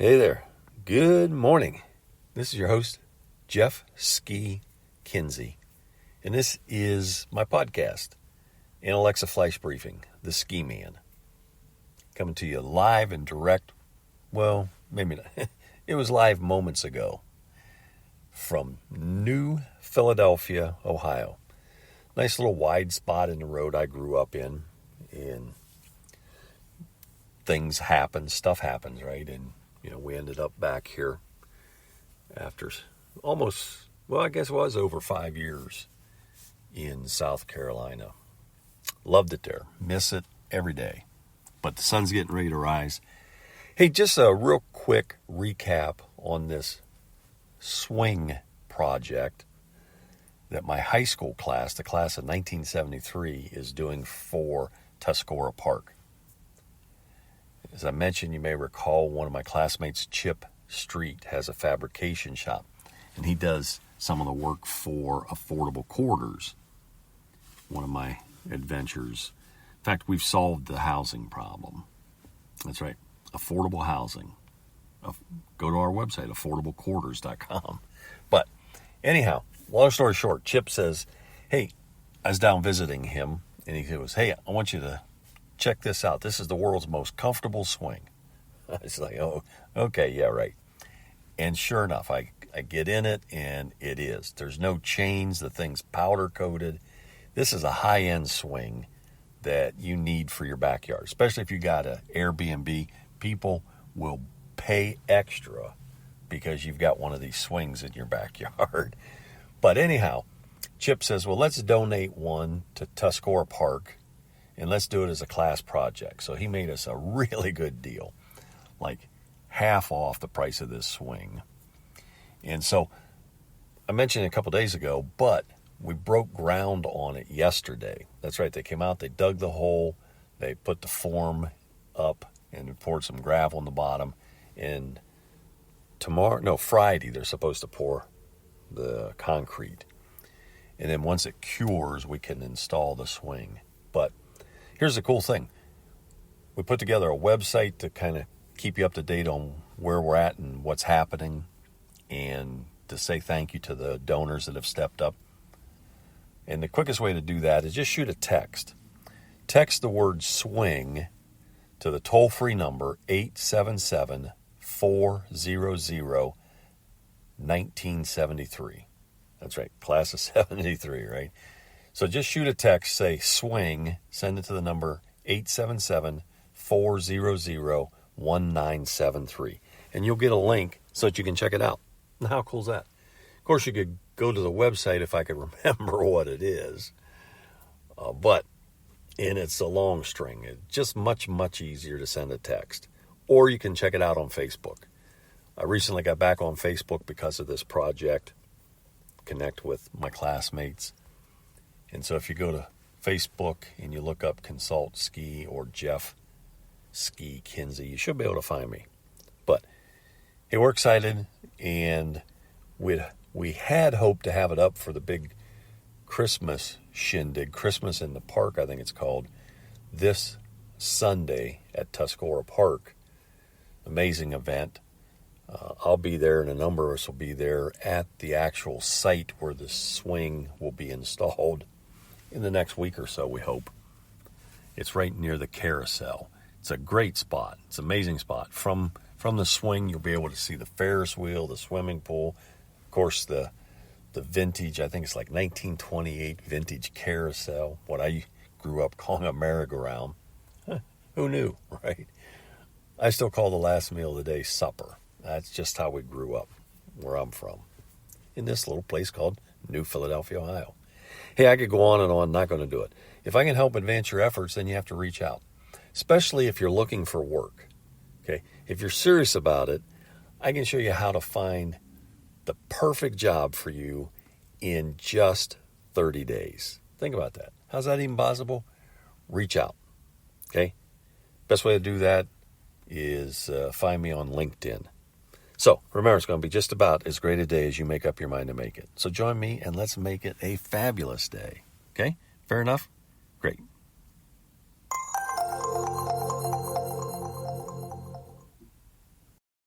Hey there. Good morning. This is your host, Jeff Ski Kinsey. And this is my podcast, an Alexa Flash Briefing, The Ski Man. Coming to you live and direct. Well, maybe not. It was live moments ago from New Philadelphia, Ohio. Nice little wide spot in the road I grew up in. And things happen, stuff happens, right? And we ended up back here after almost, I guess it was over 5 years in South Carolina. Loved it there. Miss it every day. But the sun's getting ready to rise. Hey, just a real quick recap on this swing project that my high school class, the class of 1973, is doing for Tuscora Park. As I mentioned, you may recall one of my classmates, Chip Street, has a fabrication shop, and he does some of the work for affordable quarters, one of my adventures. In fact, we've solved the housing problem. That's right, affordable housing. Go to our website, affordablequarters.com. But anyhow, long story short, Chip says, hey, I was down visiting him, and he goes, hey, I want you to check this out. This is the world's most comfortable swing. I was like, oh, okay, yeah, right. And sure enough, I get in it, and it is. There's no chains. The thing's powder-coated. This is a high-end swing that you need for your backyard, especially if you got an Airbnb. People will pay extra because you've got one of these swings in your backyard. But anyhow, Chip says, well, let's donate one to Tuscora Park, and let's do it as a class project. So he made us a really good deal, like half off the price of this swing. And so I mentioned it a couple days ago, but we broke ground on it yesterday. That's right. They came out, they dug the hole, they put the form up, and we poured some gravel in the bottom. And Friday, they're supposed to pour the concrete. And then once it cures, we can install the swing. But here's the cool thing. We put together a website to kind of keep you up to date on where we're at and what's happening, and to say thank you to the donors that have stepped up. And the quickest way to do that is just shoot a text. Text the word swing to the toll-free number 877-400-1973. That's right, class of 73, right? So just shoot a text, say swing, send it to the number 877-400-1973. And you'll get a link so that you can check it out. And how cool is that? Of course, you could go to the website if I could remember what it is. And it's a long string. It's just much, much easier to send a text. Or you can check it out on Facebook. I recently got back on Facebook because of this project. Connect with my classmates. And so if you go to Facebook and you look up Consult Ski or Jeff Ski Kinsey, you should be able to find me. But hey, we're excited, and we had hoped to have it up for the big Christmas shindig, Christmas in the Park, I think it's called, this Sunday at Tuscora Park. Amazing event. I'll be there, and a number of us will be there at the actual site where the swing will be installed in the next week or so, we hope. It's right near the carousel. It's a great spot. It's an amazing spot. From the swing, you'll be able to see the Ferris wheel, the swimming pool, of course, the vintage, I think it's like 1928 vintage carousel, what I grew up calling a merry-go-round. Who knew, right? I still call the last meal of the day supper. That's just how we grew up, where I'm from, in this little place called New Philadelphia, Ohio. Hey, I could go on and on, not going to do it. If I can help advance your efforts, then you have to reach out, especially if you're looking for work. Okay, if you're serious about it, I can show you how to find the perfect job for you in just 30 days. Think about that. How's that even possible? Reach out. Okay, best way to do that is find me on LinkedIn. So remember, it's going to be just about as great a day as you make up your mind to make it. So join me and let's make it a fabulous day. Okay? Fair enough? Great.